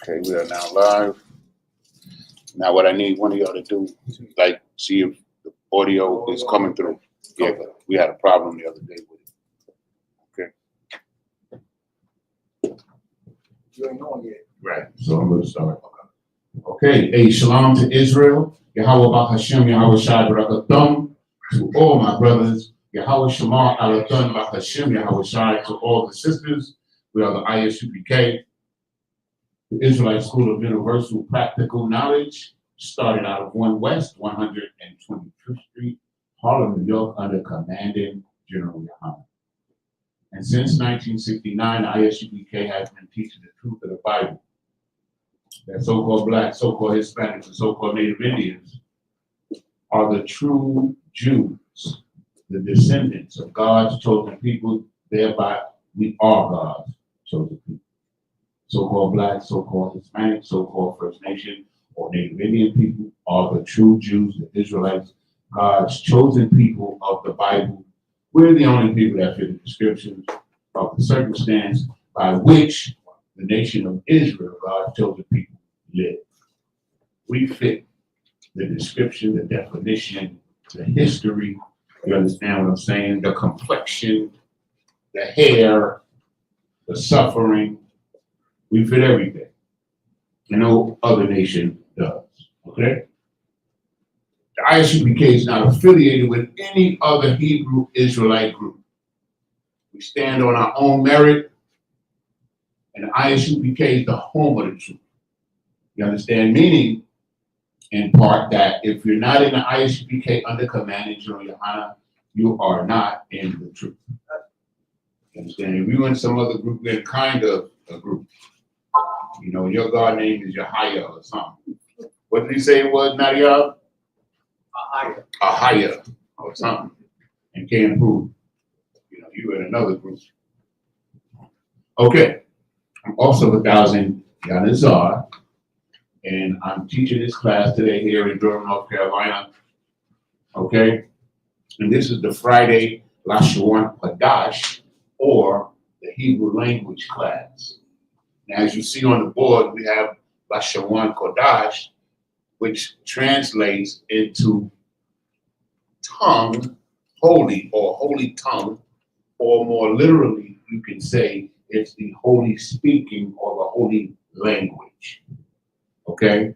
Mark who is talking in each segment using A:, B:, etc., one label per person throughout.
A: Okay, we are now live. Now what I need one of y'all to do, like, see if the audio is coming through. Yeah, we had a problem the other day with it. Okay.
B: You ain't knowing yet.
C: Right, so I'm gonna start. Okay, hey, shalom to Israel. Yahweh B'Hashem Hashem, Yahweh Shai Barakathum. To all my brothers, Yahweh Shema Alathun B'Hashem, Yahweh Shai. To all the sisters, we are the Isupk, the Israelite School of Universal Practical Knowledge, started out of 1 West, 125th Street, Harlem, New York, under commanding General Yohanan. And since 1969, the Isupk has been teaching the truth of the Bible. That so-called Black, so-called Hispanics, and so-called Native Indians are the true Jews, the descendants of God's chosen people. Thereby, we are God's chosen people. So-called Black, so-called Hispanic, so-called First Nation, or Native Indian people are the true Jews, the Israelites, God's chosen people of the Bible. We're the only people that fit the descriptions of the circumstance by which the nation of Israel, God's chosen people, live. We fit the description, the definition, the history. You understand what I'm saying? The complexion, the hair, the suffering. We fit everything. And no other nation does. Okay? The Isupk is not affiliated with any other Hebrew Israelite group. We stand on our own merit, and the Isupk is the home of the truth. You understand? Meaning, in part, that if you're not in the Isupk under commanding General Yohanan, you are not in the truth. You understand? If you're in some other group, we're kind of a group. You know, your God name is Yahaya or something. What did he say it was, Nadia? Ahaya or something. And can't prove. You know, you in another group. Okay. I'm also 1,000 Yanazar, and I'm teaching this class today here in Durham, North Carolina. Okay? And this is the Friday Lashawan Qadash, or the Hebrew language class. Now, as you see on the board, we have Lashawan Qadash, which translates into tongue, holy, or holy tongue, or more literally, you can say it's the holy speaking or the holy language. Okay?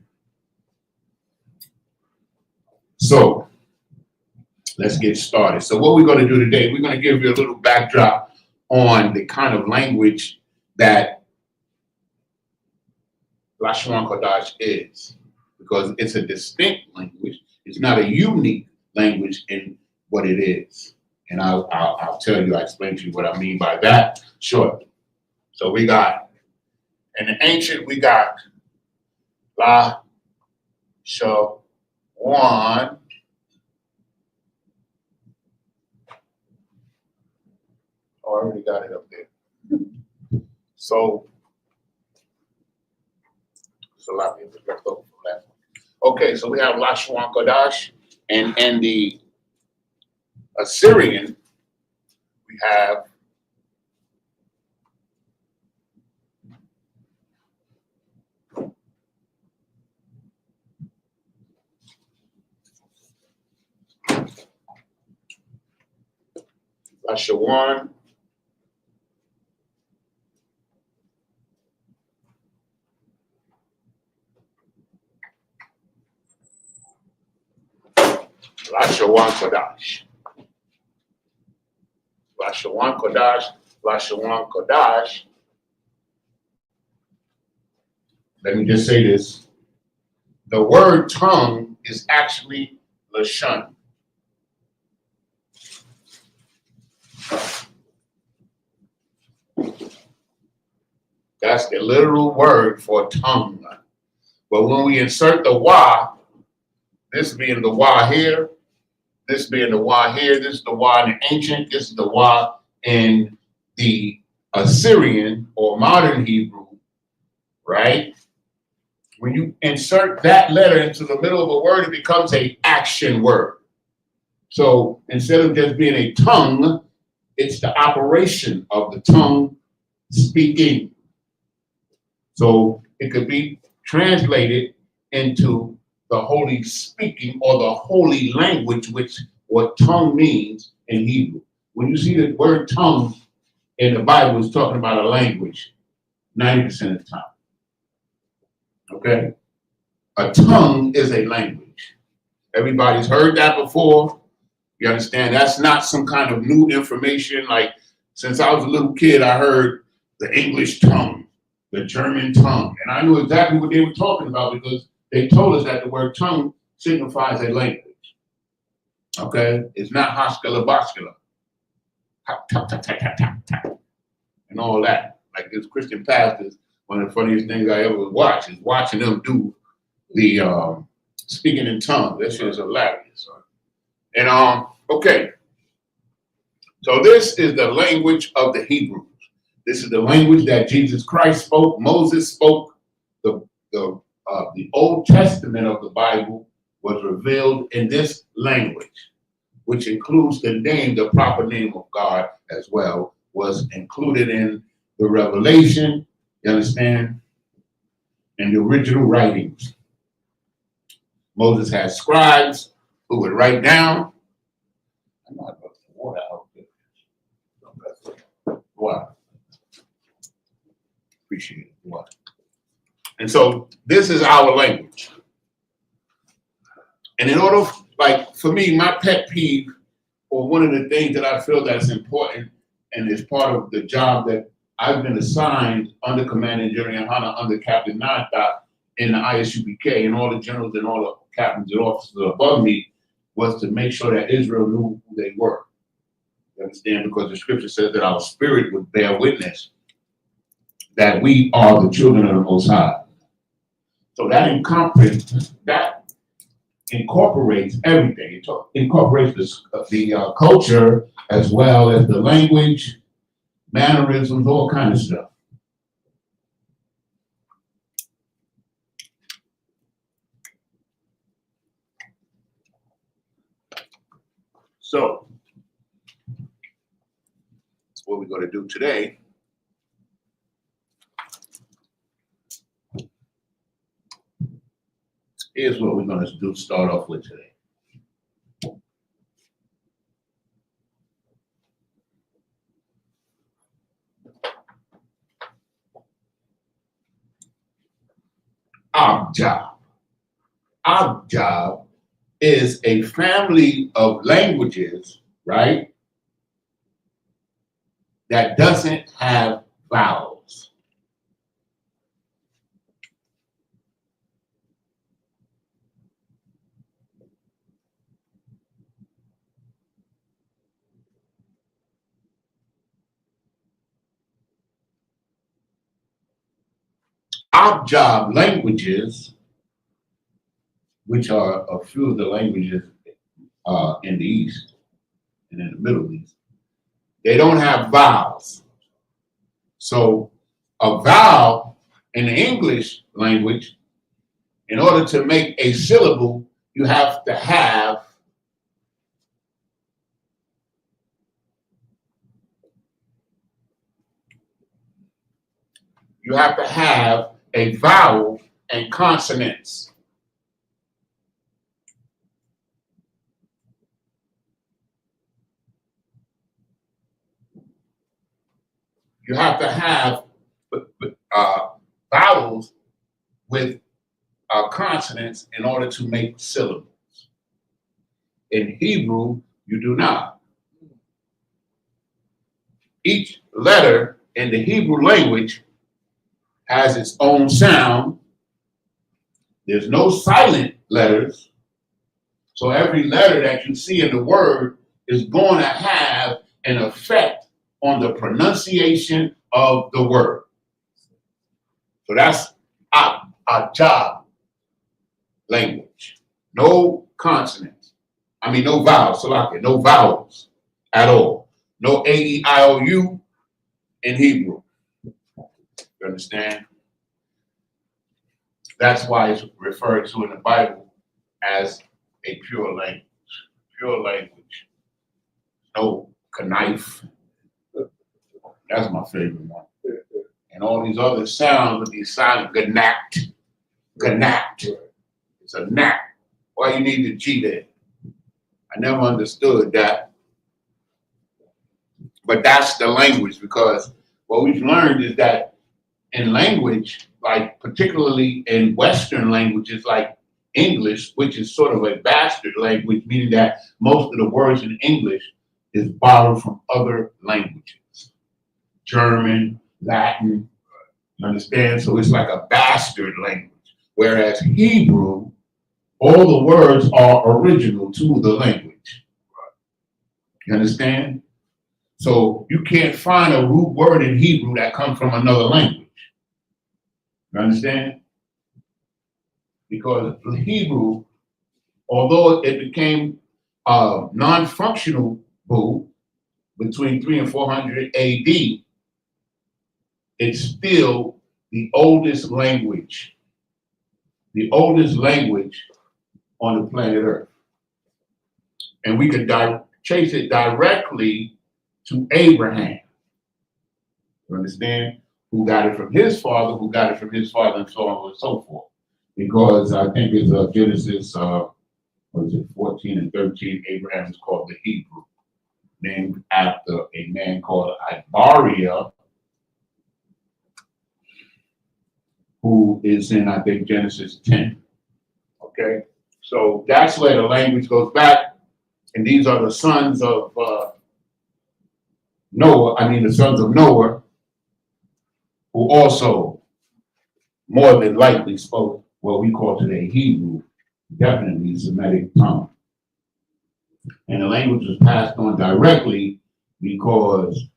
C: So, let's get started. So what we're going to do today, we're going to give you a little backdrop on the kind of language that Lashawan Qadash is, because it's a distinct language. It's not a unique language in what it is. And I'll tell you, I'll explain to you what I mean by that shortly. So we got, in the ancient, we got Lashawan I already got it up there. So a lot of people left over from last one. Okay, so we have Lashawan Qadash, and the Assyrian, we have Lashawan Qadash. Lashawan Qadash, Lashawan Qadash. Let me just say this. The word tongue is actually Lashon. That's the literal word for tongue. But when we insert the wa, this being the wa here, this being the wa here, this is the wa in the ancient, this is the wa in the Assyrian or modern Hebrew, right? When you insert that letter into the middle of a word, it becomes an action word. So instead of just being a tongue, it's the operation of the tongue speaking. So it could be translated into the holy speaking or the holy language, which what tongue means in Hebrew. When you see the word tongue in the Bible, it's talking about a language 90% of the time. Okay? A tongue is a language. Everybody's heard that before. You understand? That's not some kind of new information. Like, since I was a little kid, I heard the English tongue, the German tongue, and I knew exactly what they were talking about because they told us that the word tongue signifies a language. Okay? It's not hoskula boskula. And all that. Like this Christian pastors, one of the funniest things I ever watched is watching them do the speaking in tongues. That shit is hilarious. And okay. So this is the language of the Hebrews. This is the language that Jesus Christ spoke, Moses spoke. The Old Testament of the Bible was revealed in this language, which includes the name, the proper name of God as well, was included in the Revelation, you understand, and the original writings. Moses had scribes who would write down. I'm not about to water out there. Wow. Appreciate it. Wow. And so this is our language. And in order, like for me, my pet peeve, or one of the things that I feel that's important and is part of the job that I've been assigned under Commander General Hana, under Captain Nata in the Isupk, and all the generals and all the captains and officers above me, was to make sure that Israel knew who they were. You understand? Because the scripture says that our spirit would bear witness that we are the children of the Most High. So that incorporates everything. It incorporates the culture as well as the language, mannerisms, all kind of stuff. So, what we're going to do today is what we're going to do. Start off with today. Abjab. Abjab is a family of languages, right, that doesn't have vowels. Abjab languages, which are a few of the languages in the East and in the Middle East, they don't have vowels. So a vowel in the English language, in order to make a syllable, you have to have a vowel and consonants. You have to have vowels with consonants in order to make syllables. In Hebrew, you do not. Each letter in the Hebrew language has its own sound. There's no silent letters. So every letter that you see in the word is going to have an effect on the pronunciation of the word. So that's a job language. No consonants. I mean, no vowels. No vowels at all. No A-E-I-O-U in Hebrew. You understand? That's why it's referred to in the Bible as a pure language. Pure language. No knife. That's my favorite one. and all these other sounds with these silent ganact. It's a knack. Why you need the G there? I never understood that. But that's the language, because what we've learned is that in language, like particularly in Western languages like English, which is sort of a bastard language, meaning that most of the words in English is borrowed from other languages. German, Latin, you understand? So it's like a bastard language. Whereas Hebrew, all the words are original to the language. You understand? So you can't find a root word in Hebrew that comes from another language. You understand? Because Hebrew, although it became non-functional between 300 and 400 AD, it's still the oldest language on the planet Earth. And we could trace it directly to Abraham. You understand? Who got it from his father, who got it from his father, and so on and so forth. Because I think it's Genesis, 14 and 13, Abraham is called the Hebrew, named after a man called Ibariah, who is in, I think, Genesis 10. Okay? So that's where the language goes back. And these are the sons of the sons of Noah, who also more than likely spoke what we call today Hebrew, definitely Semitic tongue. And the language was passed on directly because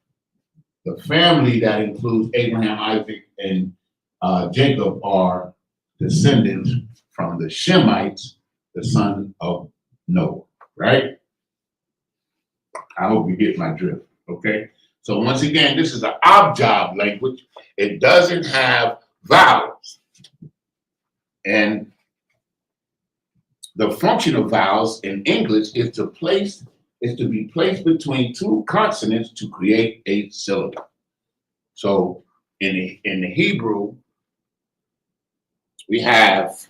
C: the family that includes Abraham, Isaac, and Jacob are descendants from the Shemites, the son of Noah, right? I hope you get my drift, okay? So once again, this is an Abjad language. It doesn't have vowels. And the function of vowels in English is to be placed between two consonants to create a syllable. So in the Hebrew, we have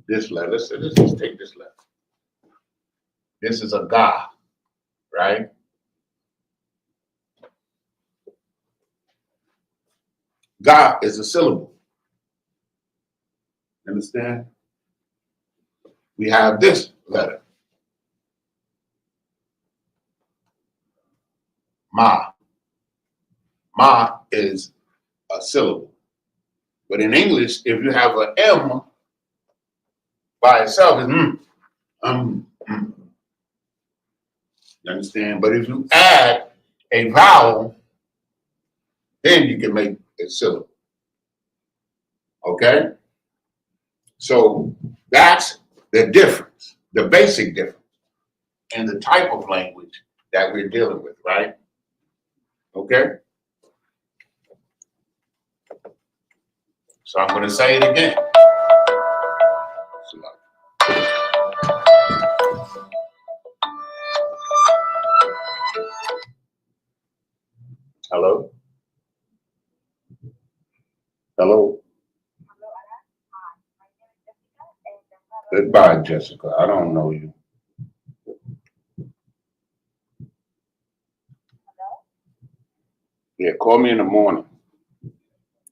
C: this letter. Let's just take this letter. This is a Ga, right? Ga is a syllable. Understand? We have this letter. Ma. Ma is a syllable. But in English, if you have an M by itself, it's You understand? But if you add a vowel, then you can make a syllable. Okay? So that's the difference, the basic difference in the type of language that we're dealing with, right? Okay? So I'm going to say it again. Hello? Hello? Goodbye, Jessica. I don't know you. Yeah, call me in the morning.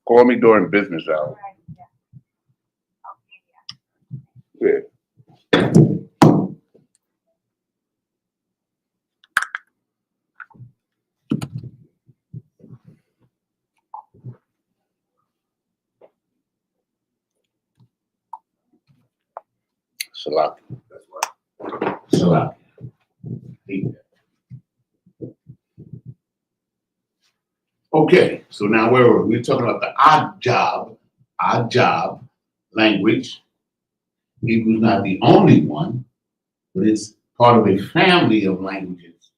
C: Call me during business hours. Yeah. Salaki. That's right. Salaki. Okay, so now where were we? We're talking about the Ajab language. Hebrew's not the only one, but it's part of a family of languages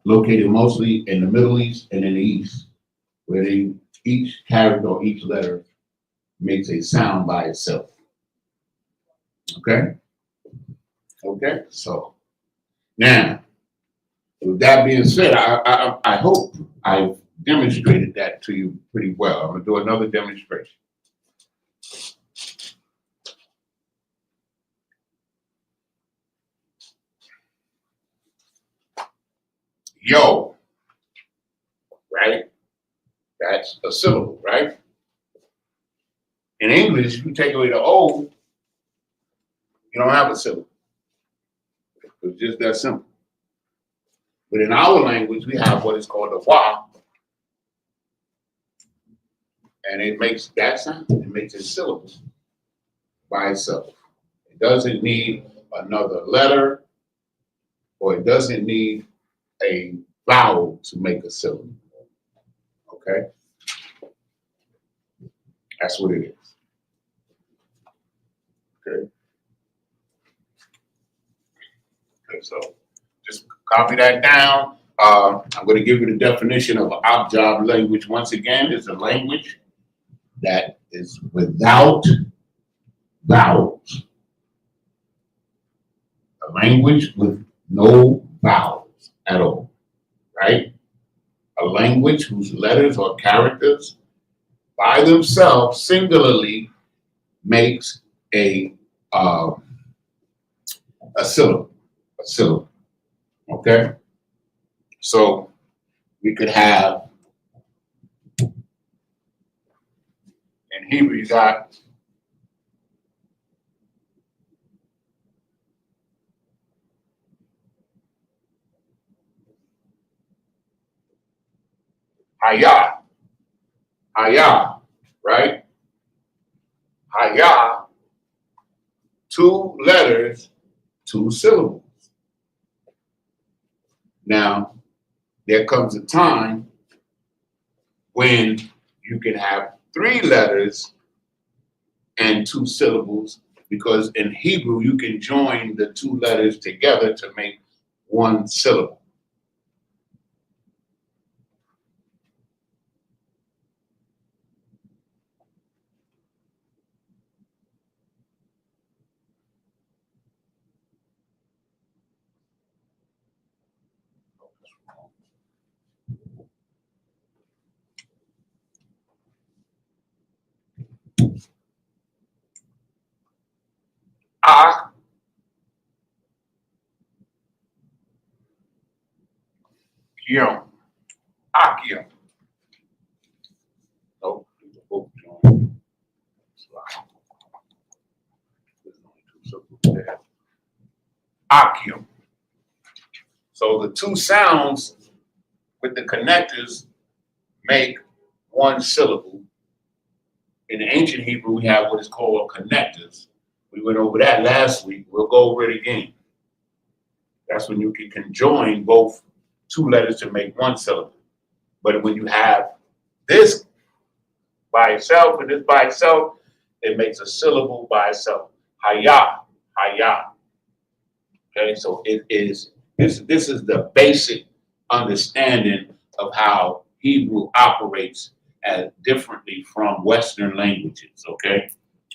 C: located mostly in the Middle East and in the East, where each character or each letter makes a sound by itself. Okay? Okay, so now, with that being said, I hope I've
A: demonstrated that to you pretty well. I'm gonna do another demonstration. Yo, right? That's a syllable, right? In English, if you take away the O, you don't have a syllable. It's just that simple. But in our language, we have what is called a wa, and it makes that sound. It makes a syllable by itself. It doesn't need another letter, or it doesn't need a vowel to make a syllable. Okay? That's what it is. Okay? Okay, so just copy that down. I'm going to give you the definition of an op-job language once again. It's a language that is without vowels. A language with no vowels at all, right? A language whose letters or characters by themselves singularly makes a syllable. A syllable. Okay? So we could have, in Hebrew, you got Haya. Haya, right? Haya, 2 letters, 2 syllables. Now, there comes a time when you can have 3 letters and 2 syllables, because in Hebrew, you can join the 2 letters together to make 1 syllable. Ah, Kion. Akion. Nope. Akion. So the 2 sounds with the connectors make 1 syllable. In ancient Hebrew, we have what is called connectors. We went over that last week. We'll go over it again. That's when you can conjoin both 2 letters to make 1 syllable. But when you have this by itself and this by itself, it makes a syllable by itself. Haya, haya. Okay, so it is this is the basic understanding of how Hebrew operates as differently from Western languages, okay,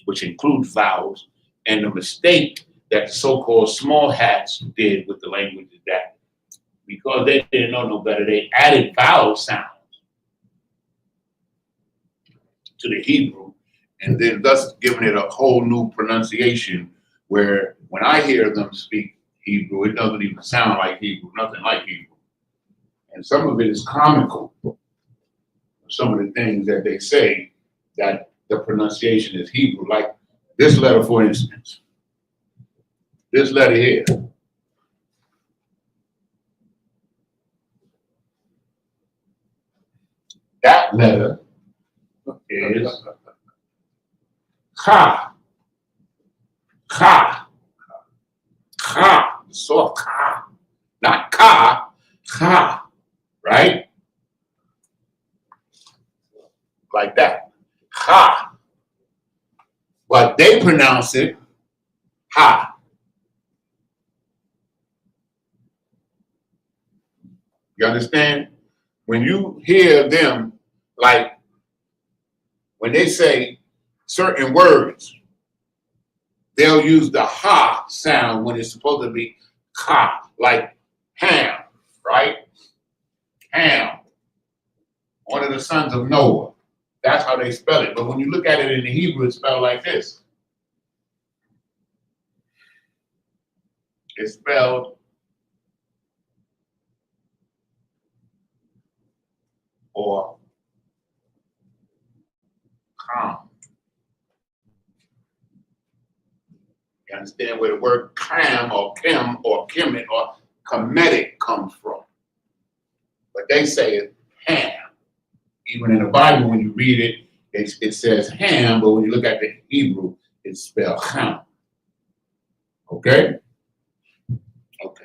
A: which includes vowels. And the mistake that the so-called small hats did with the language is that because they didn't know no better, they added vowel sounds to the Hebrew, and then thus giving it a whole new pronunciation, where when I hear them speak Hebrew, it doesn't even sound like Hebrew, nothing like Hebrew. And some of it is comical. Some of the things that they say that the pronunciation is Hebrew, like this letter, for instance. This letter here. That letter is Ka. Ka. Ka. So Ka. Not Ka. Ka. Right? Like that. Ha. But they pronounce it ha. You understand? When you hear them, like when they say certain words, they'll use the ha sound when it's supposed to be ka, like ham, right? Ham.
C: one of the sons of Noah. That's how they spell it. But when you look at it in the Hebrew, it's spelled like this. It's spelled or Ham. You understand where the word Kam or Kim or Kemet or Kemetic comes from? But they say it Ham. Even in the Bible, when you read it, it says Ham, but when you look at the Hebrew, it's spelled Ham. Okay? Okay.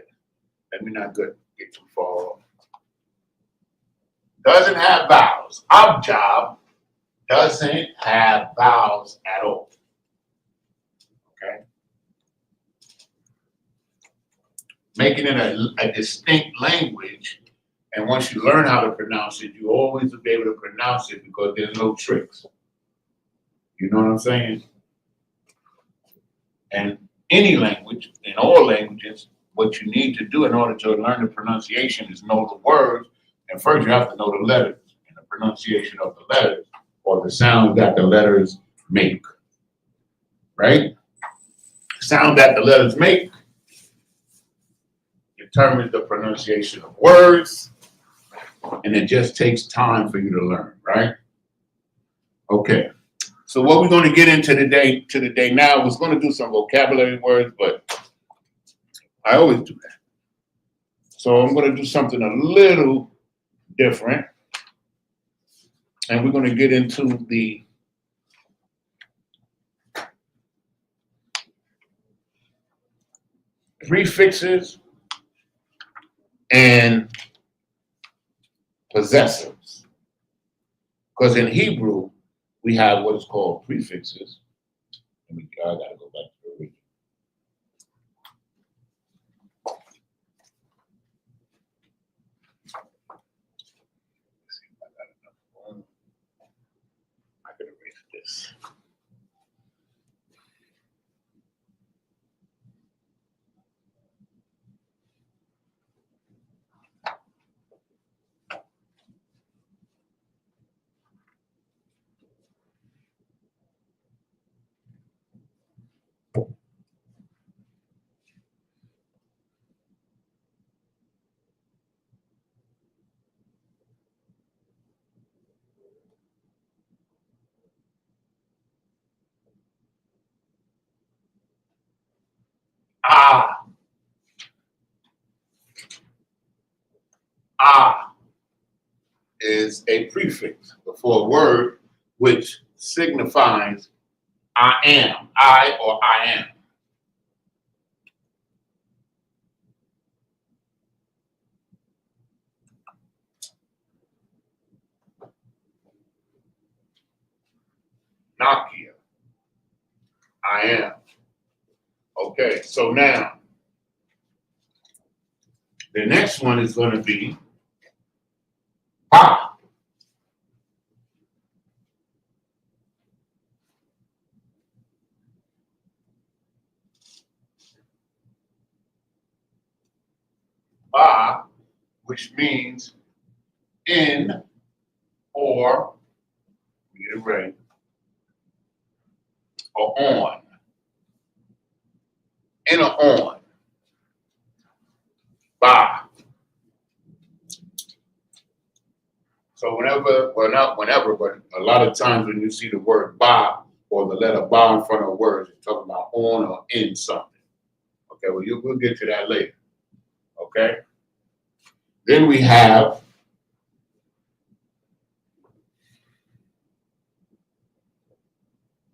C: Let me not get too far off. Doesn't have vowels. Abjab doesn't have vowels at all. Okay? Making it a distinct language, and once you learn how to pronounce it, you always will be able to pronounce it because there's no tricks. You know what I'm saying? And any language, in all languages, what you need to do in order to learn the pronunciation is know the words, and first you have to know the letters and the pronunciation of the letters, or the sound that the letters make, right? The sound that the letters make determines the pronunciation of words, and it just takes time for you to learn, right? Okay, so what we're going to get into today now is going to do some vocabulary words, but I always do that. So I'm going to do something a little different, and we're going to get into the prefixes and possessors. Because in Hebrew, we have what is called prefixes. I got to go back to the original. Let's see if I got enough room. I can erase this. Ah. Ah is a prefix before a word which signifies I am, I or I am. Nakia, I am. Okay, so now the next one is going to be Ba. Ba, which means in or, get it right, or on. In or on. Ba. So whenever, well not whenever, but a lot of times when you see the word ba or the letter ba in front of words, it's talking about on or in something. Okay, well we'll get to that later. Okay? Then we have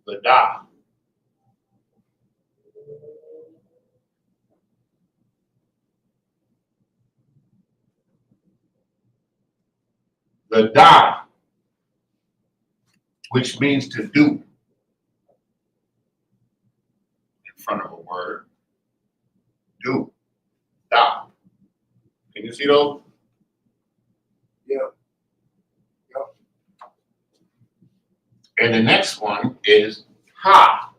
C: the da. The da, which means to do in front of a word. Do. Da. Can you see those?
B: Yeah.
C: And the next one is ha.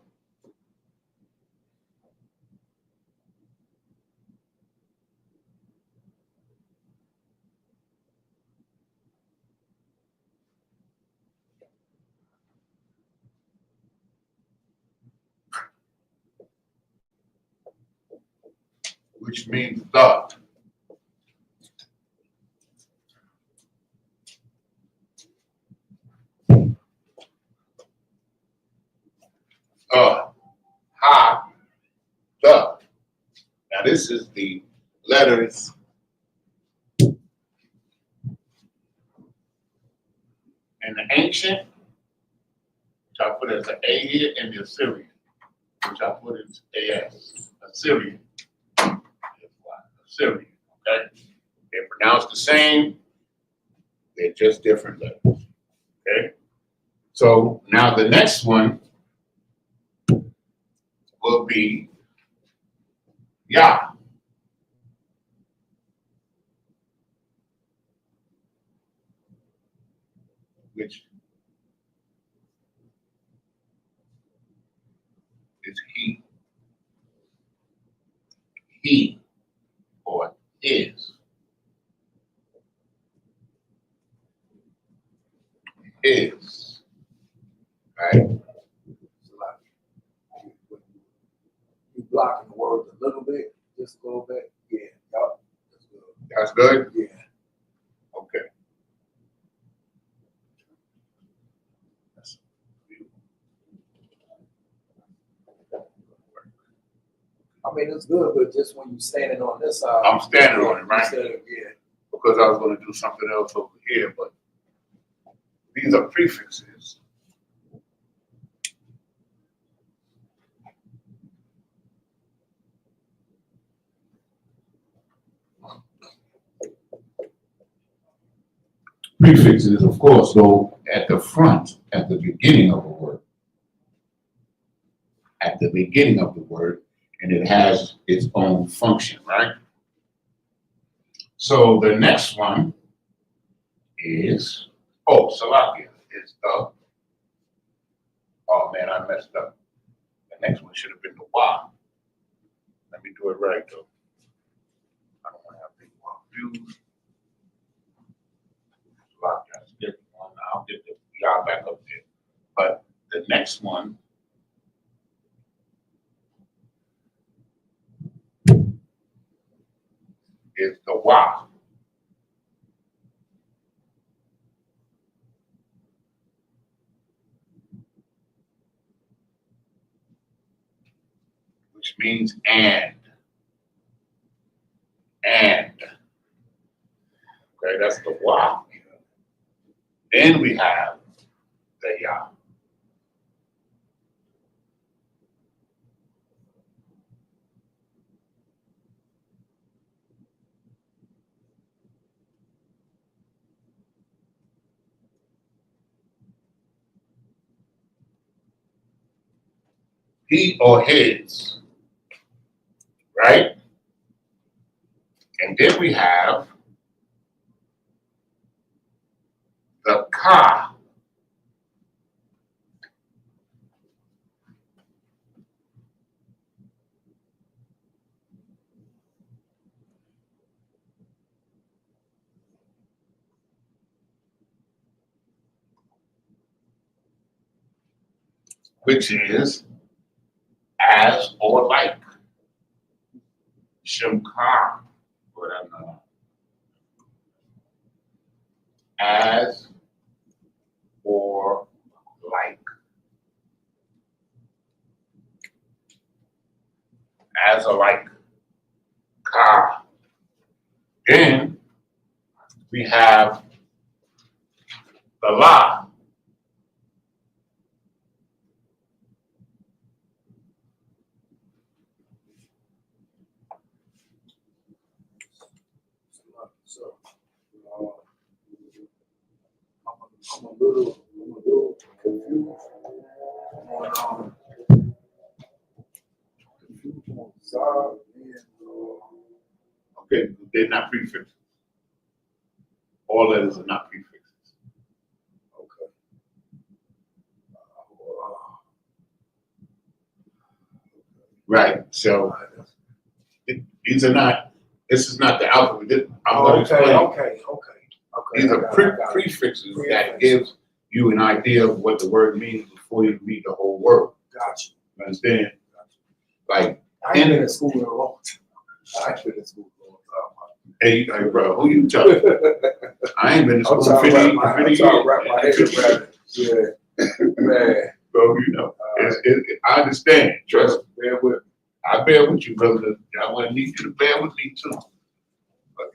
A: which means the. Ha, the. Now this is the letters in the ancient, which I put as an A here, and the Assyrian, which I put as AS. Assyrian. Assyrian, okay? They're pronounced the same, they're just different letters. Okay? So now the next one will be Yah. Which is he. He or is. Is. Right?
B: You blocking the word a little bit, just a little bit. Yeah, yup. That's good.
A: That's good?
B: Yeah.
A: Okay.
B: I mean, it's good, but just when you're standing on this side.
A: I'm standing on it, right?
B: Yeah.
A: Because I was going to do something else over here, but these are prefixes.
C: Prefixes, of course, go at the front, at the beginning of a word. At the beginning of the word, and it has its own function, right? So the next one is, Salakia is the, oh man, I messed up. The next one should have been the Wa. Let me do it right though. I don't want to have people confused. Salakia, skip one. I'll get the Yah back up there. But the next one is the Wa. Which means and. And. Okay, that's the Wa. Then we have the Yah. He or his, right? And then we have the Ka. Which is as or like. Shemka. Whatever. As or like. As or like. Ka. Then we have the La.
B: So, I'm a little confused on Zara and
A: Okay, they're not prefixes. All letters are not prefixes.
B: okay.
A: Right. So these are not. This is not the alphabet. I'm going to explain.
B: Okay.
A: These are prefixes that give you an idea of what the word means before you read the whole word.
B: Gotcha.
A: You understand? Like
B: I ain't been in school in a long time. I ain't been in school a long time.
A: Hey, bro, who you talking? I ain't been to
B: I'm
A: school
B: trying
A: in 50
B: to wrap my
A: years.
B: head around it. Yeah, man.
A: Bro, you know, I understand. Trust me.
B: Bear with me.
A: I bear with you, brother. I want to need you to bear with me too.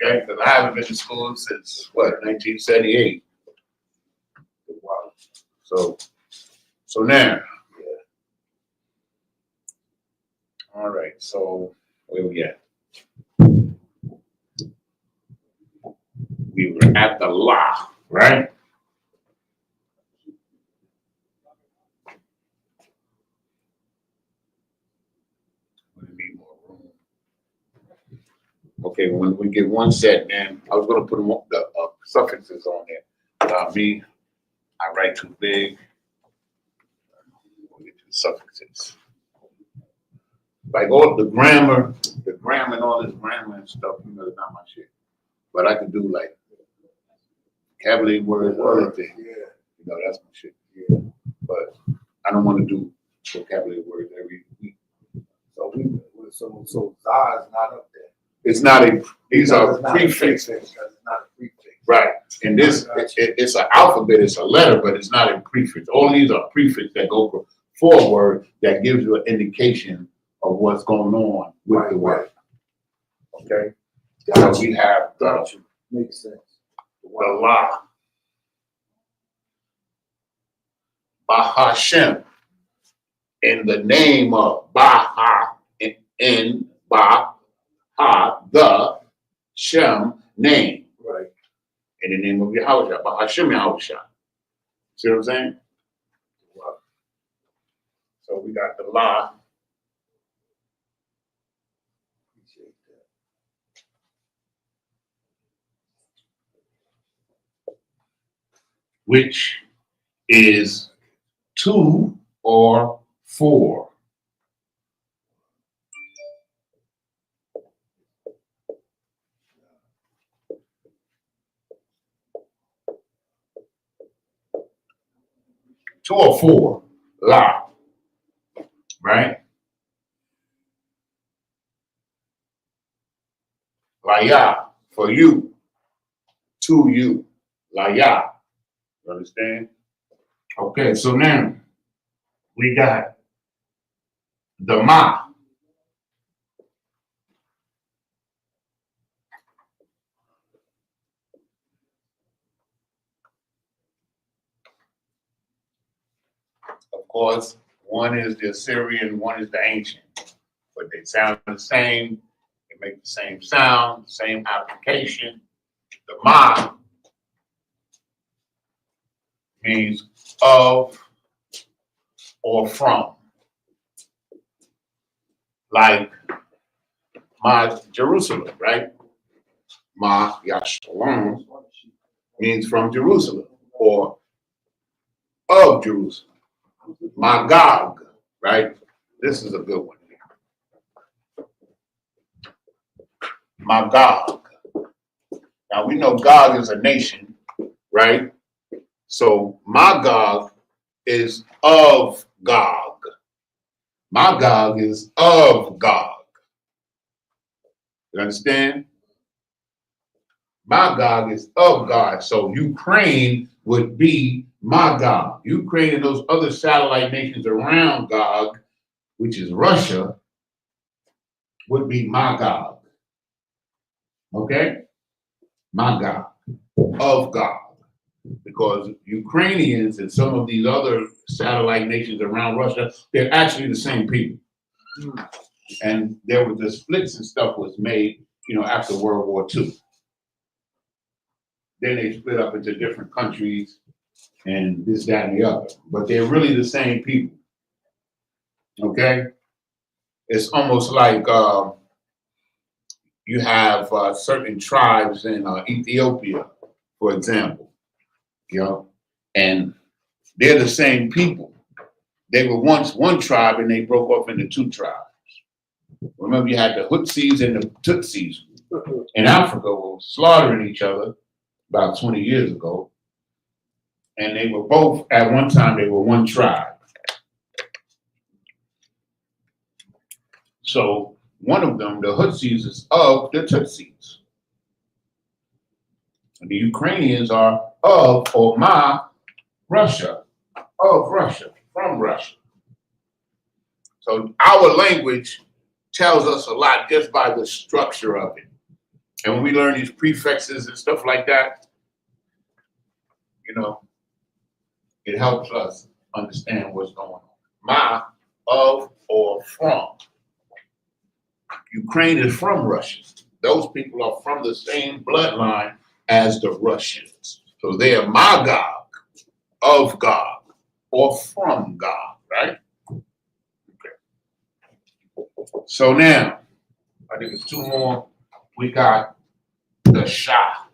A: Okay? Because I haven't been to school since, what, 1978.
B: Wow.
A: So now. All right, so where we at? We were at the law, right? We need more room. Okay, when we get one set, man, I was gonna put them the suffixes on there. Me, I write too big. We'll get to the suffixes. Like all the grammar and all this grammar and stuff, you know, it's not my shit. But I can do like vocabulary words, other things.
B: Yeah.
A: You know, that's my shit. Yeah. But I don't want to do vocabulary words every week.
B: So Zah is not up there.
A: It's not a, these are
B: It's not a
A: prefixes.
B: prefix, 'cause it's not a prefix.
A: Right. And this, it's an alphabet, it's a letter, but it's not a prefix. All these are prefixes that go forward that gives you an indication of what's going on with the word. Okay? So we have
B: Got you. Makes sense.
A: the law. Bahashem. In the name of Baha, in Baha, the Shem name.
B: Right.
A: In the name of Yahushua, Bahashem Yahushua. See what I'm saying? So we got the law.
B: Appreciate that.
A: Which is 2 or 4. Two or four, la, right? Laya, for you, to you, laya. You understand? Okay, so now we got the ma. Of course, one is the Assyrian, one is the ancient, but they sound the same. They make the same sound, same application. The ma means of or from. Like my Jerusalem, right? Ma Yashalom means from Jerusalem or of Jerusalem. Magog, right? This is a good one. Magog. Now we know Gog is a nation, right? So Magog is of Gog. Magog is of Gog. You understand? Magog is of God. So Ukraine would be Magog. Ukraine and those other satellite nations around Gog, which is Russia, would be Magog. Okay? Magog, of God. Because Ukrainians and some of these other satellite nations around Russia, they're actually the same people. And there were the splits and stuff was made, you know, after World War II. Then they split up into different countries and this, that, and the other. But they're really the same people. Okay? It's almost like you have certain tribes in Ethiopia, for example, you know, and they're the same people. They were once one tribe and they broke off into two tribes. Remember, you had the Hutsis and the Tutsis in Africa were slaughtering each other about 20 years ago. And they were both, at one time, they were one tribe. So
C: One of them, the Hutsis, is of the Tutsis. And the Ukrainians are of or ma Russia, of Russia, from Russia. So our language tells us a lot just by the structure of it. And when we learn these prefixes and stuff like that, you know, it helps us understand what's going on. Ma, of or from. Ukraine is from Russia. Those people are from the same bloodline as the Russians. So they are Magog, of God, or from God, right? Okay. So now, I think it's two more. We got the Shah.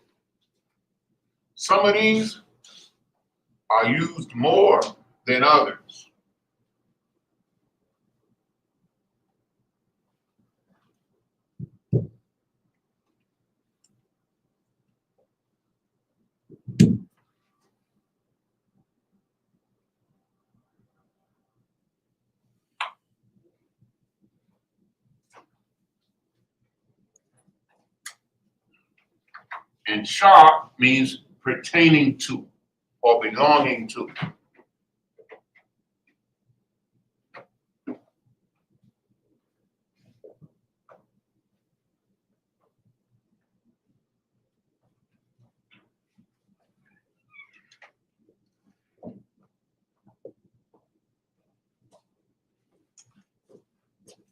C: Some of these are used more than others. And Shah means pertaining to or belonging to.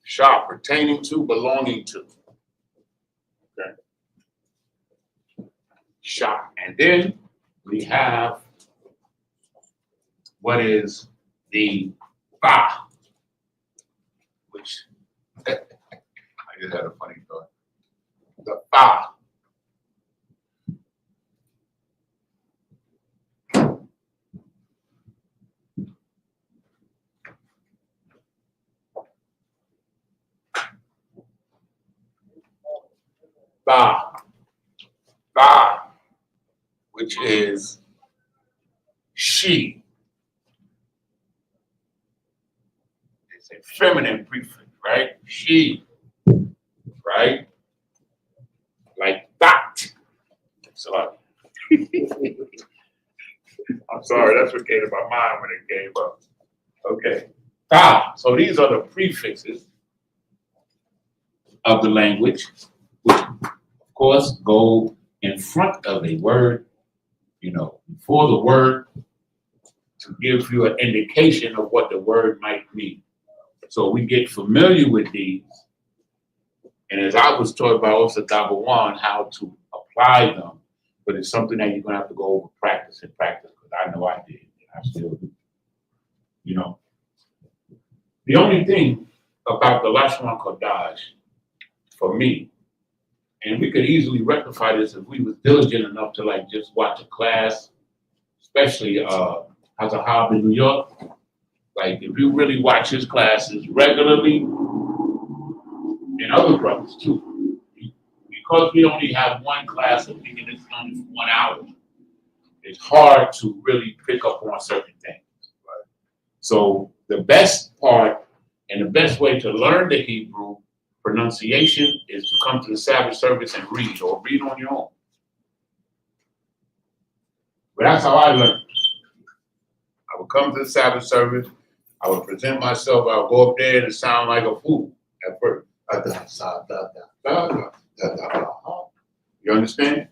C: Shah, pertaining to, belonging to. Okay. Shah. And then we have what is the Ba, which I just had a funny thought. The Ba. Ba. Ba, which is she. It's a feminine prefix, right? She, right? Like that. So I'm sorry, that's what came to my mind when it came up. Okay. Ta. So these are the prefixes of the language, which of course go in front of a word, you know, before the word, to give you an indication of what the word might mean. So we get familiar with these. And as I was taught by Osa Dabawan, how to apply them, but it's something that you're going to have to go over practice, because I know I did, and I still do. You know, the only thing about the Lashawan Qadash, for me, and we could easily rectify this if we was diligent enough to like just watch a class, especially Hazahab in New York. Like if you really watch his classes regularly, and other brothers too, because we only have one class a week and it's only for 1 hour, it's hard to really pick up on certain things. Right? So the best part and the best way to learn the Hebrew pronunciation is to come to the Sabbath service and read, or read on your own. But that's how I learned. I would come to the Sabbath service, I would present myself, I would go up there and sound like a fool at first. You understand?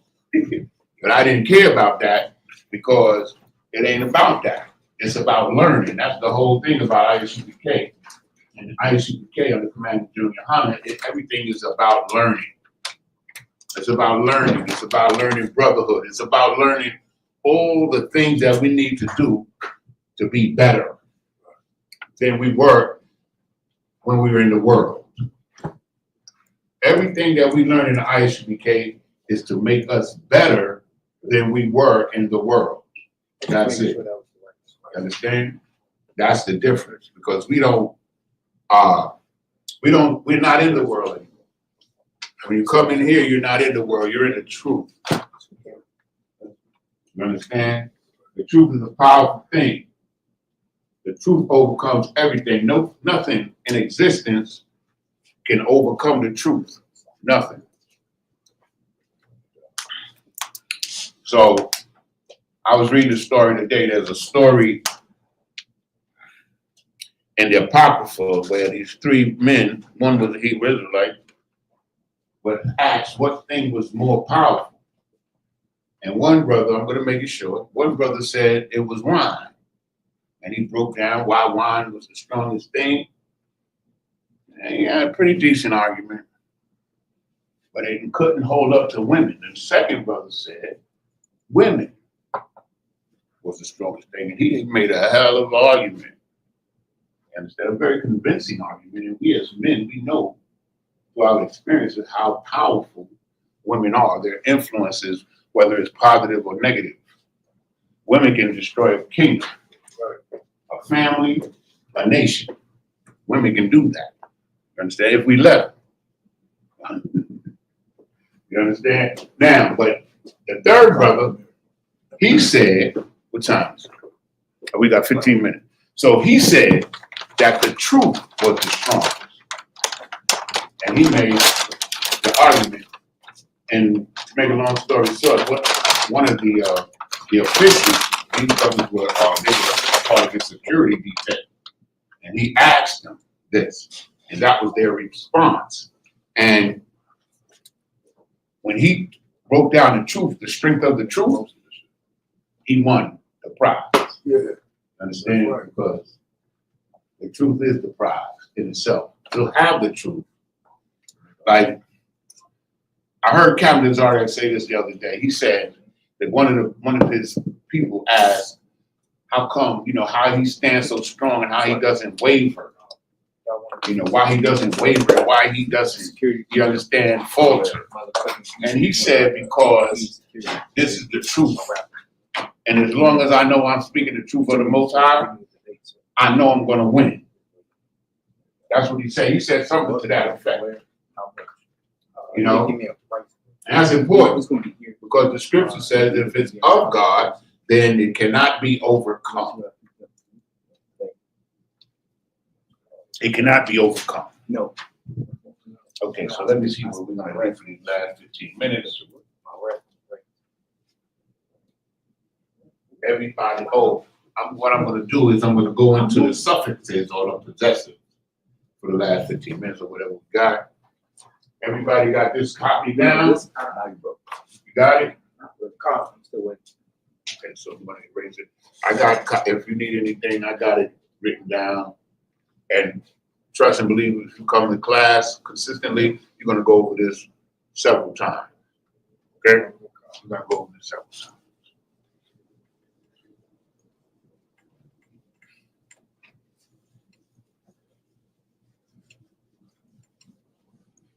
C: But I didn't care about that because it ain't about that. It's about learning. That's the whole thing about Isupk. And Isupk under command of Junior Hana, everything is about learning. It's about learning. It's about learning brotherhood. It's about learning all the things that we need to do to be better than we were when we were in the world. Everything that we learn in the Isupk is to make us better than we were in the world. That's it. Understand? That's the difference, because we're not in the world anymore. When you come in here, you're not in the world, you're in the truth. You understand? The truth is a powerful thing. The truth overcomes everything. Nothing in existence
A: can overcome the truth? Nothing. So I was reading a story today. There's a story in the Apocrypha where these three men, one was a Hebrew Israelite, was asked what thing was more powerful. And one brother, I'm going to make it short, one brother said it was wine. And he broke down why wine was the strongest thing. And he had a pretty decent argument. But it couldn't hold up to women. And the second brother said women was the strongest thing. And he made a hell of an argument. And it's a very convincing argument. And we as men, we know through our experiences how powerful women are. Their influences, whether it's positive or negative. Women can destroy a kingdom, a family, a nation. Women can do that. You understand? If we let them. You understand? Now, but the third brother, he said, what time is it? We got 15 minutes. So he said that the truth was the strongest. And he made the argument. And to make a long story short, one of the officials, these brothers were they were part of his security detail. And he asked them this, and that was their response. And when he broke down the truth, the strength of the truth, he won the prize.
B: Yeah.
A: Understand?
B: Right.
A: Because the truth is the prize in itself. To have the truth. Like, I heard Captain Zardak say this the other day. He said that one of his people asked, how come, how he stands so strong and how he doesn't waver. Why he doesn't waver, why he doesn't, you understand, falter. And he said, because this is the truth. And as long as I know I'm speaking the truth of the Most High, I know I'm going to win. That's what he said. He said something to that effect. And that's important because the scripture says if it's of God, then it cannot be overcome. It cannot be overcome.
B: No.
A: Okay, so let me see what we're going to do for these last 15 minutes. Everybody, what I'm going to do is I'm going to go into the suffixes or the possessive for the last 15 minutes or whatever we got. Everybody got this copy down? You got it? Okay, so I'm going to erase it. I got, if you need anything, I got it written down. And trust and believe if you come to class consistently, you're going to go over this several times. Okay? You're going to go over this several times.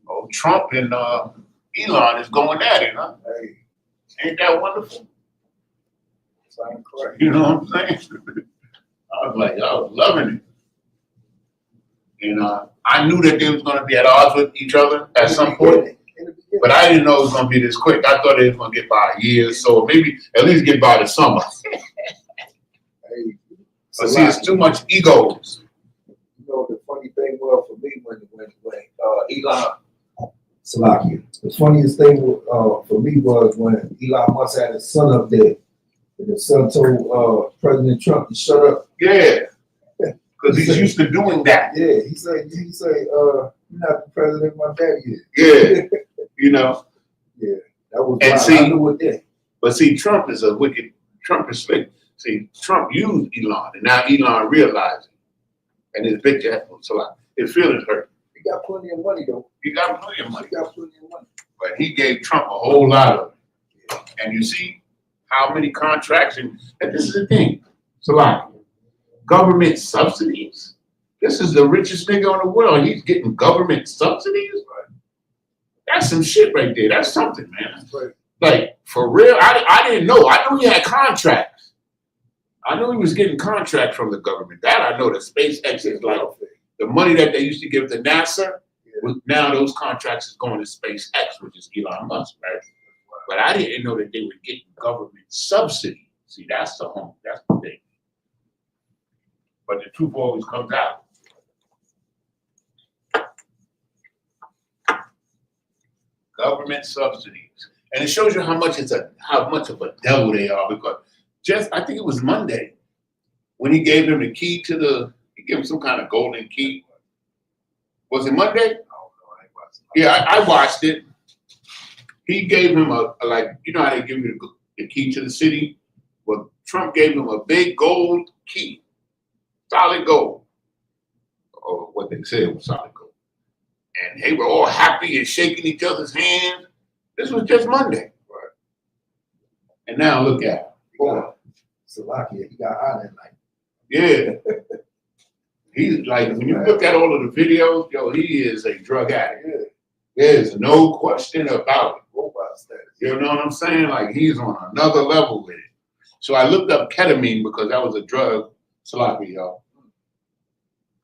A: Oh, Trump and Elon is going at it, huh?
B: Hey,
A: ain't that wonderful?
B: sound correct.
A: You know what I'm saying? I was loving it. And I knew that they was going to be at odds with each other at some point, but I didn't know it was going to be this quick. I thought they was going to get by a year, so maybe at least get by the summer.
B: Hey,
A: But see, it's too much egos.
B: The funny thing was for me when Elon Salakia. The funniest thing for me was when Elon Musk had his son up there, and the son told President Trump to shut up.
A: Yeah, because he's used to doing that.
B: Yeah, he said, you're not the president my daddy is.
A: Yeah, you know.
B: Yeah, that was
A: and
B: wild.
A: see,
B: I knew what that.
A: But see, Trump is a wicked. Trump is slick. See, Trump used Elon, and now Elon realized it, and his big head was a lot. His feelings hurt.
B: He got plenty of money though.
A: He got plenty of money.
B: He got plenty of money.
A: But he gave Trump a whole lot of it. And you see how many contracts, and this is the thing, it's a lot. Government subsidies. This is the richest nigga in the world. He's getting government subsidies? That's some shit right there. That's something, man.
B: Right.
A: Like, for real, I didn't know. I knew he had contracts. I knew he was getting contracts from the government. That I know. The SpaceX is like, the money that they used to give to NASA, now those contracts is going to SpaceX, which is Elon Musk, right? But I didn't know that they were getting government subsidy. See, that's the home. That's the thing. But the truth always comes out. government subsidies. And it shows you how much of a devil they are, because I think it was Monday when he gave him the key to he gave him some kind of golden key. Was it Monday? Yeah, I watched it. He gave him you know how they give you the key to the city? Well, Trump gave him a big gold key, solid gold, or what they said was solid gold. And they were all happy and shaking each other's hands. This was just Monday. Right. And now look at him. Boy.
B: Slovakia, he got out that night.
A: Yeah. He's like, when you look at all of the videos, yo, he is a drug addict. Yeah. There's no question about it. You know what I'm saying? Like, he's on another level with it. So I looked up ketamine because that was a drug. Sloppy, y'all.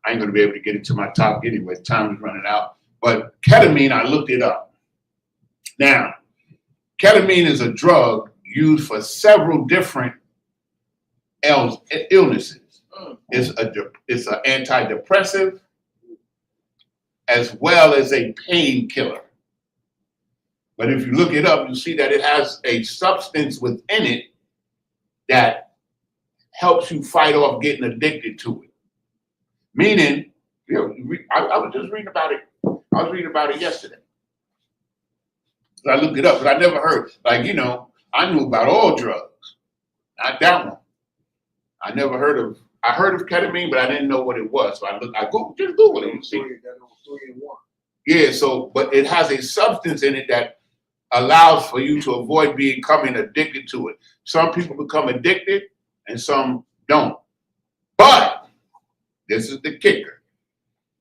A: I ain't gonna be able to get into my top anyway. Time is running out. But ketamine, I looked it up. Now, ketamine is a drug used for several different illnesses. It's an antidepressive as well as a painkiller. But if you look it up, you see that it has a substance within it that helps you fight off getting addicted to it. Meaning, I was just reading about it. I was reading about it yesterday. So I looked it up, but I never heard. I knew about all drugs, not that one. I heard of ketamine, but I didn't know what it was. So I Googled it and see. Yeah, but it has a substance in it that allows for you to avoid becoming addicted to it. Some people become addicted and some don't. But this is the kicker.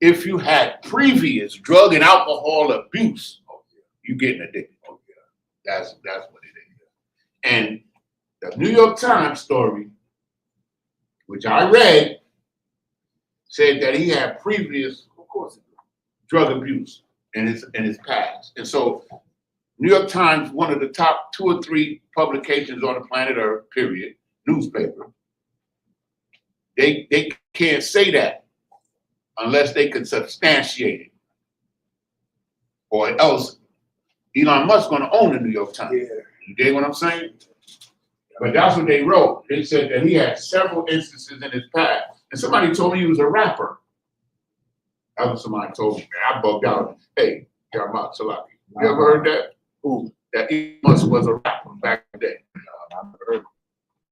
A: If you had previous drug and alcohol abuse, you're getting addicted. That's what it is. And the New York Times story, which I read, said that he had previous, of course, drug abuse in his past. And so New York Times, one of the top 2 or 3 publications on the planet Earth, period, newspaper, they can't say that unless they can substantiate it. Or else Elon Musk's gonna own the New York Times. Yeah. You dig what I'm saying? But that's what they wrote. They said that he had several instances in his past. And somebody told me he was a rapper. That was somebody told me, man. I bugged out. Hey, Yarmak Salaki. You ever heard that? Who? That Elon Musk was a rapper back in the day. I never heard it.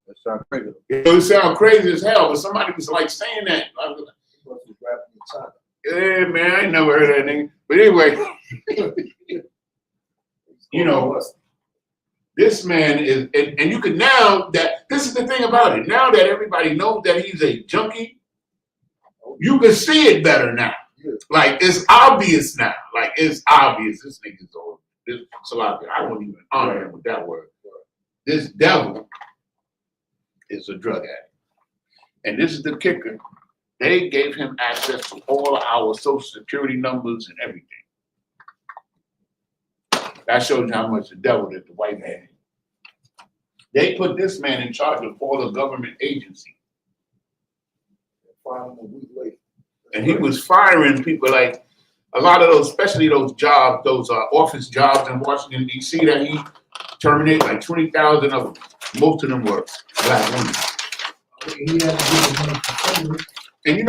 A: That sounds crazy. It sounds crazy as hell, but somebody was like saying that. Yeah, man, I ain't never heard that nigga. But anyway, this man is, and you can now this is the thing about it. Now that everybody knows that he's a junkie, you can see it better now. Like, it's obvious now. Like, it's obvious this nigga's old. I won't even honor him with that word. This devil is a drug addict. And this is the kicker. They gave him access to all our social security numbers and everything. That shows you how much the devil is, the white man. They put this man in charge of all the government agencies. And he was firing people, like a lot of those, especially those jobs, those office jobs in Washington, D.C. that he terminated, like 20,000 of them. Most of them were black women. And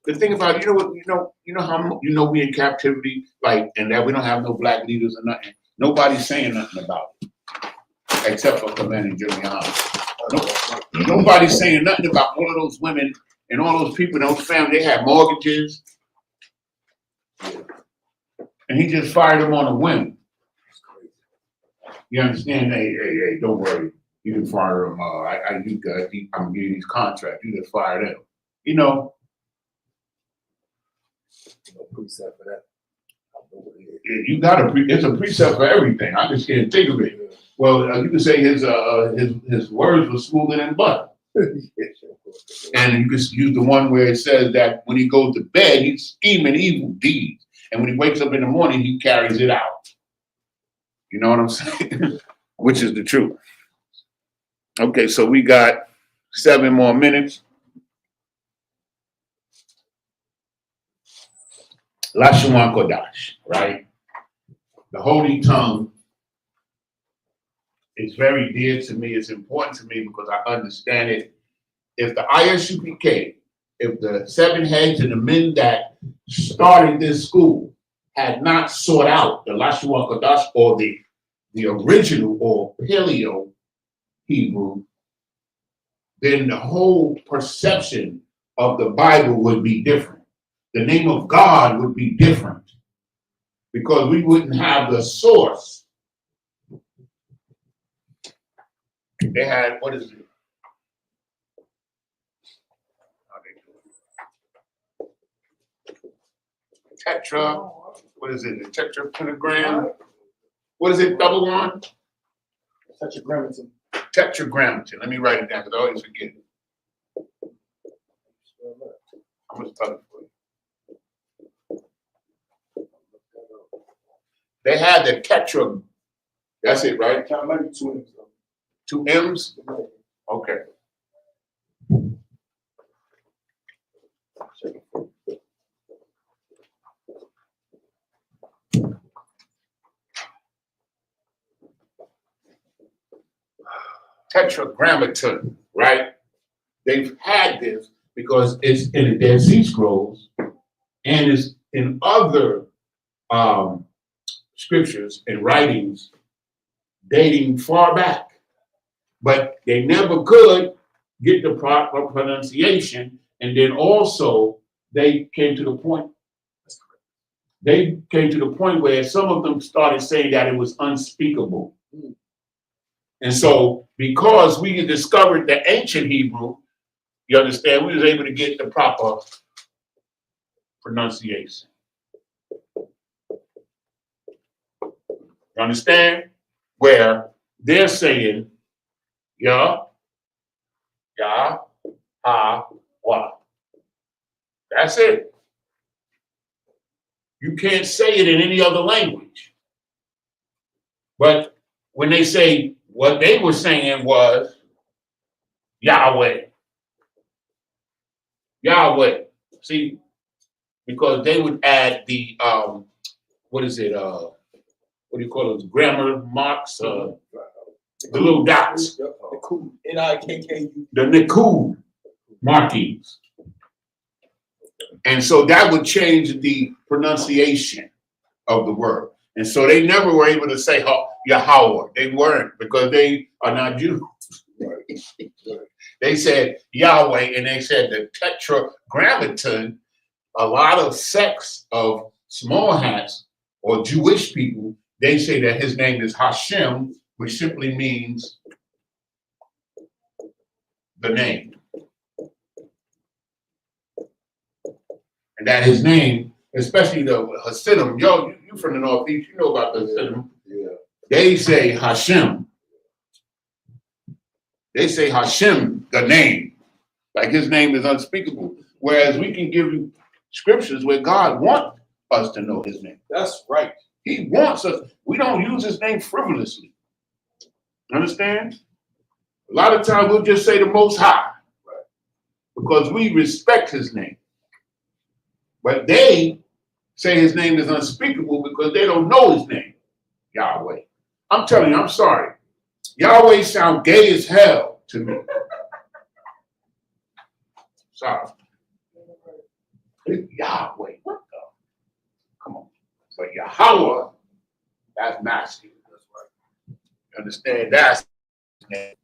A: the thing about it, how we in captivity, like, and that we don't have no black leaders or nothing. Nobody's saying nothing about it, except for Commander Giuliani. Nobody's saying nothing about all of those women and all those people, those families. They had mortgages, and he just fired them on a whim. You understand? Hey, don't worry. You can fire them. I'm gonna give you these contracts. You just fire them. Precept for that. You got it's a precept for everything. I just can't think of it. Well, you can say his words were smoother than butter. And you can use the one where it says that when he goes to bed, he's scheming evil deeds. And when he wakes up in the morning, he carries it out. You know what I'm saying? Which is the truth. Okay, so we got 7 more minutes. Lashawan Qadash, right?
C: the Holy Tongue is very dear to me. It's important to me because I understand it. If the Isupk, if the seven heads and the men that started this school had not sought out the Lashawan Qadash or the original or Paleo Hebrew, then the whole perception of the Bible would be different. The name of God would be different because we wouldn't have the source. They had, what is it? How they do it? Tetra, what is it? The tetrapentagram? What is it? Double one?
B: Tetragrammaton.
C: Tetragrammaton. Let me write it down because I always forget it. I'm going to spell it for you. They had the tetra. That's it, right?
B: Maybe 2 M's.
C: 2 M's? Okay. Tetragrammaton, right? They've had this because it's in the Dead Sea Scrolls and it's in other scriptures and writings dating far back. But they never could get the proper pronunciation. And then also they came to the point where some of them started saying that it was unspeakable. And so because we had discovered the ancient Hebrew, you understand, we was able to get the proper pronunciation. You understand? Where they're saying, ya, ha, wa. That's it. You can't say it in any other language. But when they say, what they were saying was Yahweh. Yahweh. See, because they would add the, what do you call those grammar marks? The little dots.
B: Nikku.
C: The Nikku markings. And so that would change the pronunciation of the word. And so they never were able to say Yahweh. They weren't because they are not Jews. They said Yahweh, and they said the tetragrammaton. A lot of sects of small hats or Jewish people, they say that his name is Hashem, which simply means the name. And that his name, especially the Hasidim, you from the Northeast, you know about the Hasidim.
B: Yeah.
C: They say Hashem. They say Hashem, the name. Like his name is unspeakable. Whereas we can give you scriptures where God wants us to know his name.
B: That's right.
C: He wants us. We don't use his name frivolously. Understand? A lot of times we'll just say the Most High. Right? Because we respect his name. But they say his name is unspeakable because they don't know his name, Yahweh. I'm telling you, I'm sorry. Yahweh sound gay as hell to me. Sorry. Yahweh, what the? Come on. But Yahweh, that's masculine. That's right. You understand? That's his name.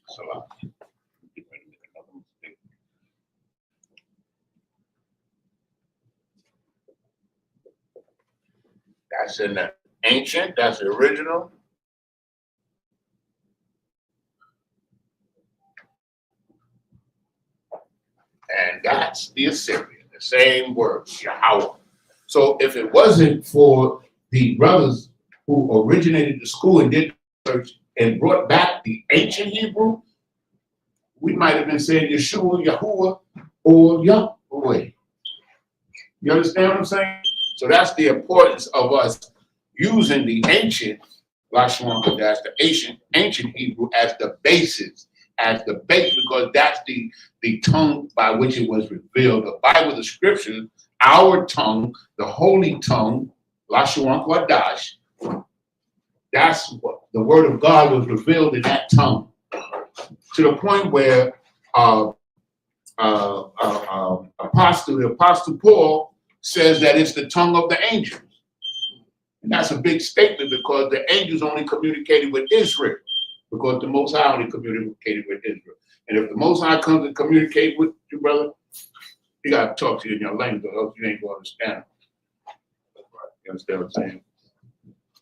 C: So that's in the ancient, that's the original. And that's the Assyrian, the same word, Yahweh. So if it wasn't for the brothers who originated the school and did research and brought back the ancient Hebrew, we might have been saying Yeshua, Yahuwah, or Yahweh. You understand what I'm saying? So that's the importance of us using the ancient Lashawan Qadash, the ancient Hebrew as the basis, as the base because that's the tongue by which it was revealed. The Bible, the scriptures, our tongue, the holy tongue, Lashawan Qadash, that's what the word of God was revealed in that tongue. To the point where the Apostle Paul says that it's the tongue of the angels. And that's a big statement because the angels only communicated with Israel, because the Most High only communicated with Israel. And if the Most High comes and communicate with you, brother, he got to talk to you in your language, or else you ain't going to understand. You understand what I'm saying?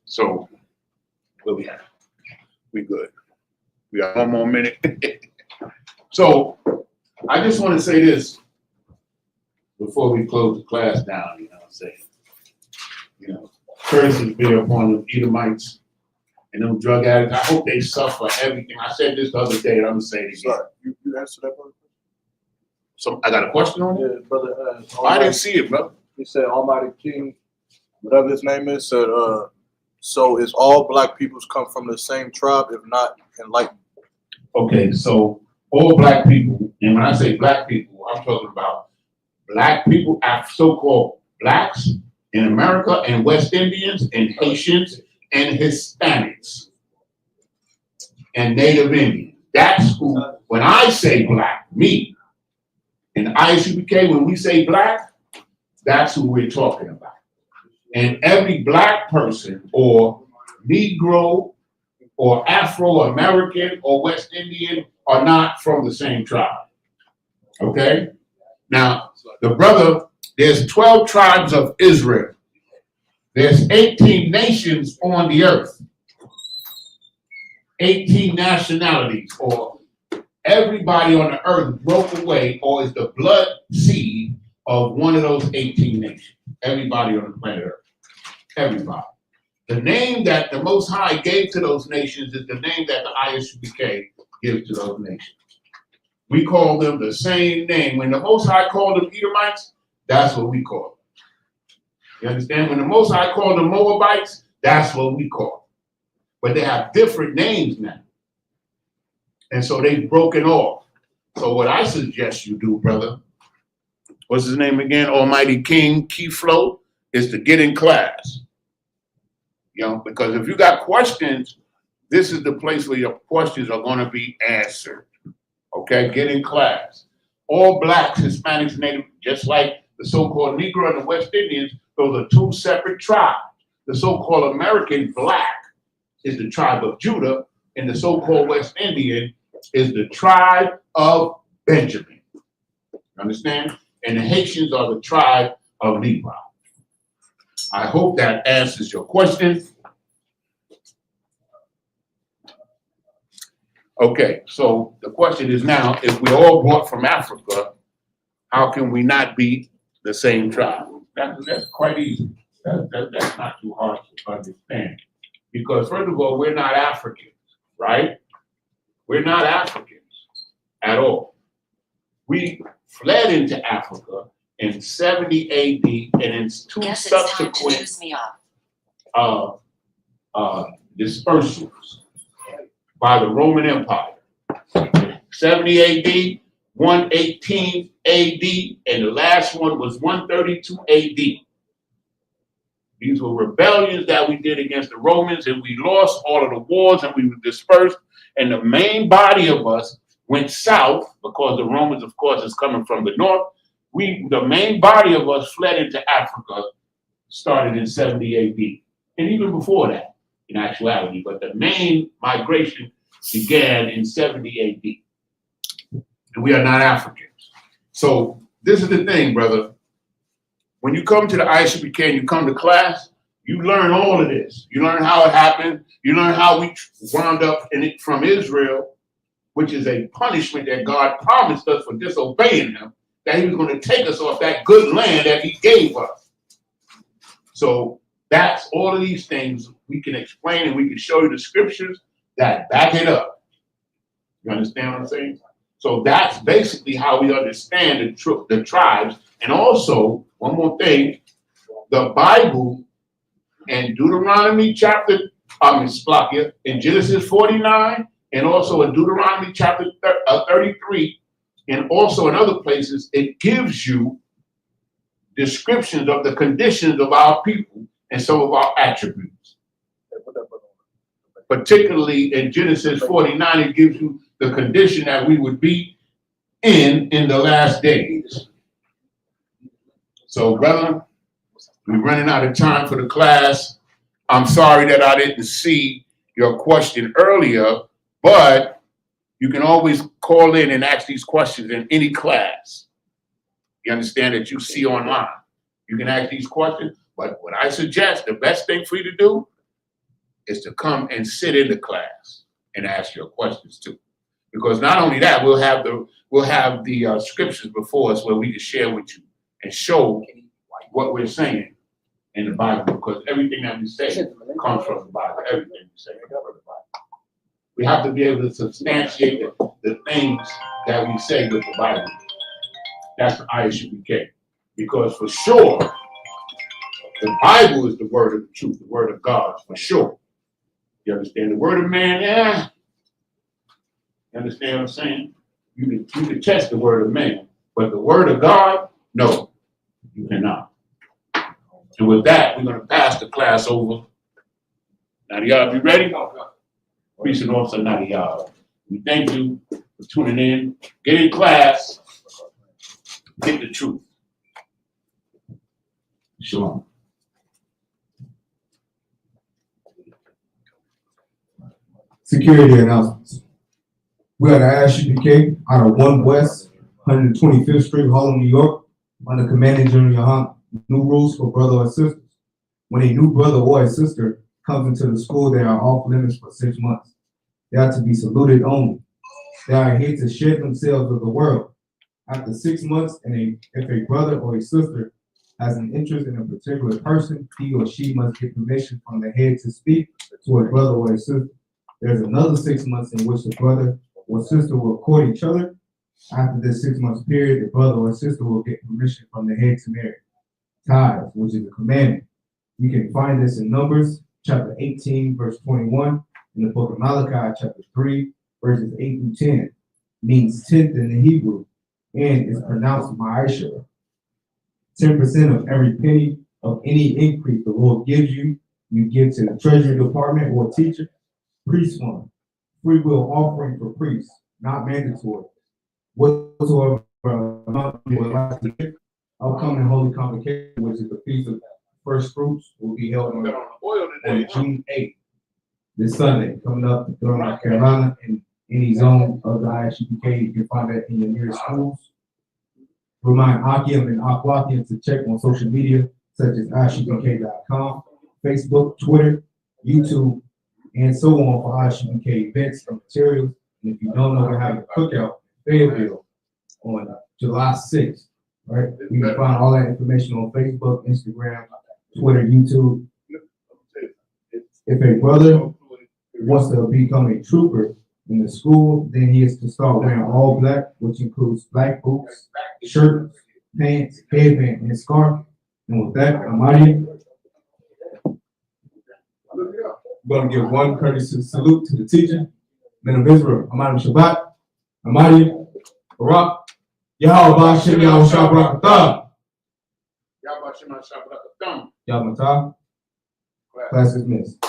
C: So, we good. We got one more minute. So, I just want to say this before we close the class down, you know what I'm saying? You know, curses be upon the Edomites and them drug addicts. I hope they suffer everything. I said this the other day, and I'm going to say it again.
D: Sorry, you answered that, brother?
C: So, I got a question on it?
D: Yeah, brother.
C: I didn't see it, brother.
D: He said, Almighty King, whatever his name is, said, so is all black peoples come from the same tribe, if not enlightened?
C: Okay, so all black people, and when I say black people, I'm talking about black people, so-called blacks in America, and West Indians, and Haitians, and Hispanics, and Native Indians. That's who, when I say black, me, in the Isupk, when we say black, that's who we're talking about. And every black person, or Negro, or Afro-American, or West Indian, are not from the same tribe. Okay? Now, the brother, there's 12 tribes of Israel. There's 18 nations on the earth. 18 nationalities, or everybody on the earth broke away, or is the blood seed of one of those 18 nations. Everybody on the planet Earth. Everybody. The name that the Most High gave to those nations is the name that the Isupk gives to those nations. We call them the same name. When the Most High called them Edomites, that's what we call them. You understand? When the Most High called them Moabites, that's what we call them. But they have different names now. And so they've broken off. So what I suggest you do, brother, what's his name again? Almighty King Keyflow, is to get in class. You know, because if you got questions, this is the place where your questions are going to be answered. Okay, get in class. All blacks, Hispanics, Native, just like the so-called Negro and the West Indians, those are two separate tribes. The so-called American black is the tribe of Judah, and the so-called West Indian is the tribe of Benjamin. You understand? And the Haitians are the tribe of Levi. I hope that answers your question. Okay, so the question is now, if we're all brought from Africa, how can we not be the same tribe? That's quite easy. That's not too hard to understand. Because first of all, we're not Africans, right? We're not Africans at all. We fled into Africa in 70 AD, and in two subsequent dispersals by the Roman Empire. 70 AD, 118 AD, and the last one was 132 AD. These were rebellions that we did against the Romans, and we lost all of the wars, and we were dispersed, and the main body of us went south, because the Romans, of course, is coming from the north. The main body of us fled into Africa, started in 70 AD, and even before that, in actuality, but the main migration began in 70 AD. And we are not Africans. So this is the thing, brother. When you come to the Isupk and you come to class, you learn all of this. You learn how it happened. You learn how we wound up in it from Israel, which is a punishment that God promised us for disobeying him, that he was going to take us off that good land that he gave us. So that's all of these things we can explain, and we can show you the scriptures that back it up. You understand what I'm saying? So that's basically how we understand the tribes. And also, one more thing, the Bible in Deuteronomy in Genesis 49 and also in Deuteronomy chapter 33, and also in other places, it gives you descriptions of the conditions of our people and some of our attributes. Particularly in Genesis 49, it gives you the condition that we would be in the last days. So, brother, we're running out of time for the class. I'm sorry that I didn't see your question earlier, but you can always call in and ask these questions in any class. You understand, that you see online. You can ask these questions, but what I suggest, the best thing for you to do is to come and sit in the class and ask your questions too. Because not only that, we'll have the scriptures before us where we can share with you and show what we're saying in the Bible, because everything that we say comes from the Bible. Everything we say comes from the Bible. We have to be able to substantiate the things that we say with the Bible. That's the Isupk. Because for sure, the Bible is the word of the truth, the word of God, for sure. You understand? The word of man, yeah. You understand what I'm saying? You can test the word of man, but the word of God, no, you cannot. And with that, we're going to pass the class over. Now, y'all be ready? Priest and Officer Nadiyah. We thank you for tuning in. Get in class. Get the truth. Shalom.
E: Security announcements. We are the Isupk out of 1 West, 125th Street, Harlem, New York, under Commanding General Yohan. New rules for brother or sisters. When a new brother or a sister comes into the school, they are off limits for 6 months. They are to be saluted only. They are here to shed themselves with the world. After 6 months, if a brother or a sister has an interest in a particular person, he or she must get permission from the head to speak to a brother or a sister. There's another 6 months in which the brother or sister will court each other. After this 6 months period, the brother or sister will get permission from the head to marry. Tithes, which is a commandment. You can find this in Numbers chapter 18, verse 21, in the book of Malachi, chapter 3, verses 8 through 10. Means tenth in the Hebrew, and is pronounced ma'asher. 10% of every penny of any increase the Lord gives you, you give to the treasury department or teacher. Priest fund, free will offering for priests, not mandatory. Whatsoever amount you would like to give, upcoming holy convocation, which is the feast of first fruits, will be held on June 8th, this Sunday, coming up in Durham, North Carolina, in any zone of the Isupk. You can find that in your nearest schools. Remind Akim and Akwakian to check on social media, such as Isupk.com, Facebook, Twitter, YouTube, and so on for Isupk events and materials. And if you don't know, we're having a cookout in Fayetteville on July 6th. Right? You can find all that information on Facebook, Instagram, Twitter, YouTube. If a brother wants to become a trooper in the school, then he is to start wearing all black, which includes black boots, shirt, pants, headband, and scarf. And with that, I'm out here. I'm going to give one courtesy salute to the teacher, men of Israel. I'm out of Shabbat. I'm out here. Barak. Yahweh Bashem Yahweh Shabbat. Yahweh Bashem Yahweh Shabbat. Yahweh Class dismissed.